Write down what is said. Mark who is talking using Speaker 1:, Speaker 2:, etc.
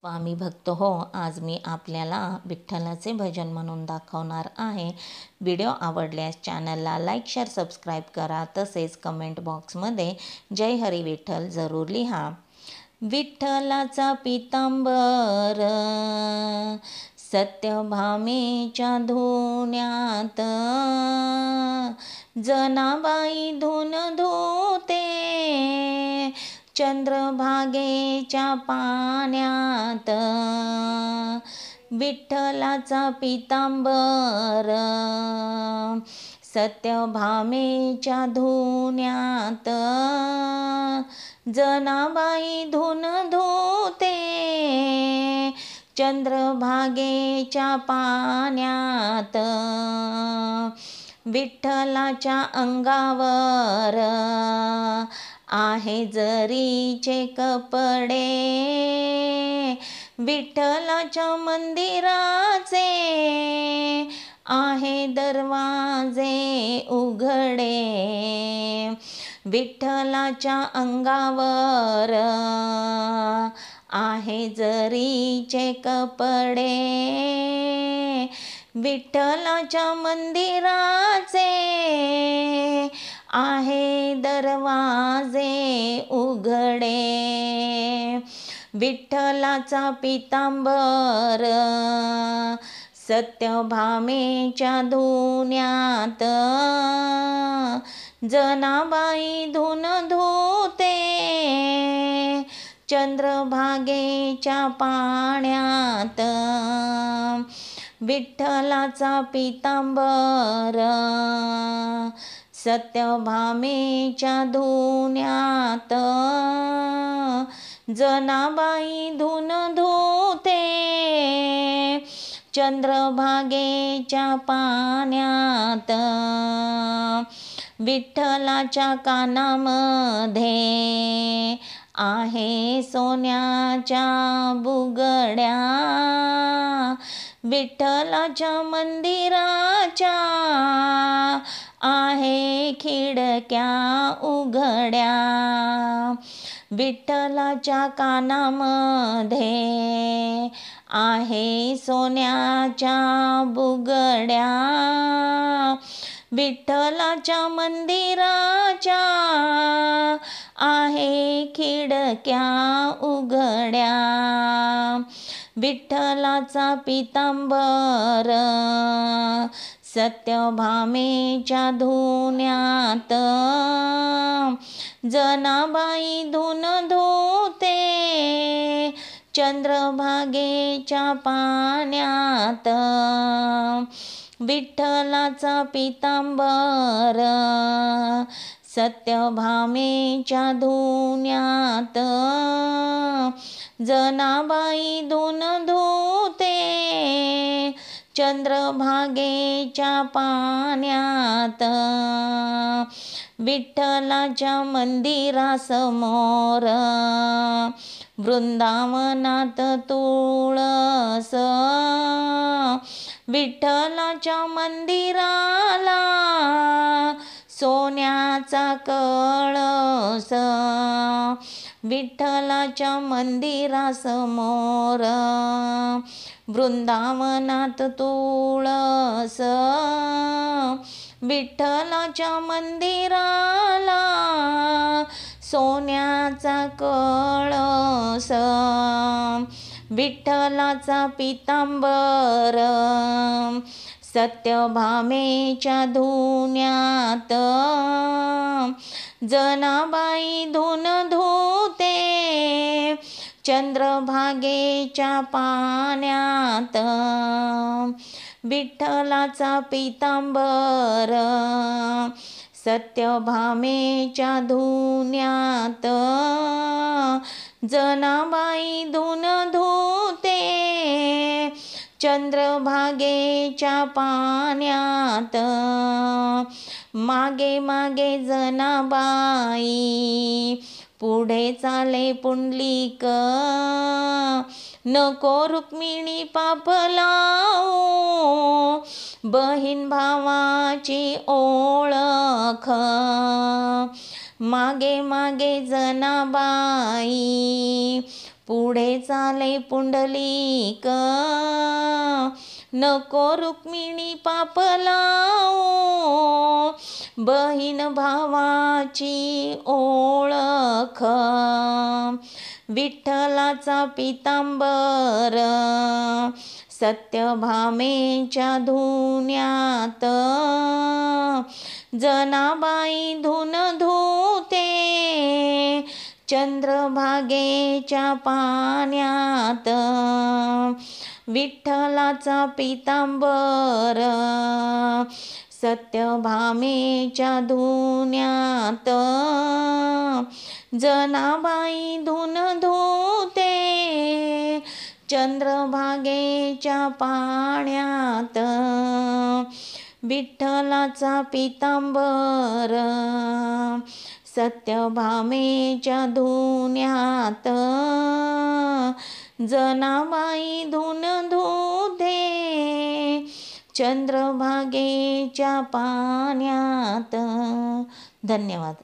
Speaker 1: स्वामी भक्त हो, आज मी आपल्याला विठ्ठलाचे भजन म्हणून दाखवणार आहे. व्हिडिओ आवडल्यास चॅनलला लाईक, शेअर, सबस्क्राईब करा. तसेच कमेंट बॉक्समध्ये जय हरी विठ्ठल जरूर लिहा. विठ्ठलाचा पितांबर सत्यभामेच्या धुण्यात, जनाबाई धुन धुते चंद्रभागेच्या पाण्यात. विठ्ठलाचा पितांबर सत्यभामेच्या धुण्यात, जनाबाई धुन धुते चंद्रभागेच्या पाण्यात. विठ्ठलाच्या अंगावर आहे जरीचे कपडे, विठ्ठलाच्या मंदिराचे आहे दरवाजे उघडे. विठ्ठलाच्या अंगावर आहे जरीचे कपडे, विठ्ठलाच्या मंदिराचे आहे दरवाजे उघडे. विठ्ठलाचा पितांबर सत्यभामेच्या धुण्यात, जनाबाई धुन धुते चंद्रभागेच्या पाण्यात. विठ्ठलाचा पितांबर सत्यभामेच्या धुण्यात, जनाबाई धुन धुते चंद्रभागेच्या पाण्यात. विठ्ठलाच्या कानामध्ये आहे सोन्याच्या बुगड्या, विठ्ठलाच्या मंदिराच्या आहे खिडक्या उघड्या. विठ्ठलाच्या कानामध्ये आहे सोन्याच्या बुगड्या, विठ्ठलाच्या मंदिराच्या आहे खिडक्या उघड्या. विठ्ठलाचा पितांबर सत्यभामेच्या धुण्यात, जनाबाई धुन धुते चंद्रभागेच्या पाण्यात. विठ्ठलाचा पितांबर सत्यभामेच्या धुण्यात, जनाबाई धुन धुते चंद्रभागेच्या पाण्यात. विठ्ठलाच्या मंदिरासमोर वृंदावनात तुळस, विठ्ठलाच्या मंदिराला सोन्याचा कळस. विठ्ठलाच्या मंदिरासमोर वृंदावनात तुळस, विठ्ठलाच्या मंदिराला सोन्याचा कळस. विठ्ठलाचा पितांबर सत्यभामेच्या धुण्यात, जनाबाई धुन धुते चंद्रभागेच्या पाण्यात. विठ्ठलाचा पितांबर सत्यभामेच्या धुण्यात, जनाबाई धुन धुते चंद्रभागेच्या पाण्यात. मागे मागे जनाबाई पुढे चाले पुंडलिक, नको रुक्मिणी पाप लावू बहीण भावाची ओळख. मागे मागे जनाबाई पुढे चाले पुंडलिक, नको रुक्मिणी पाप लावो, बहीण भावाची ओळख, विठ्ठलाचा पितांबर, सत्यभामेच्या धुन्यात, जनाबाई धुन धुते, चंद्रभागेच्या पाण्यात, विठ्ठलाचा पितांबर, सत्यभामेच्या धुन्यात, जनाबाई धुन धुते, चंद्रभागेच्या पाण्यात, विठ्ठलाचा पितांबर, सत्यभामेच्या धुन्यात, जनाबाई धुन धुते, चंद्रभागेच्या पाण्यात. धन्यवाद.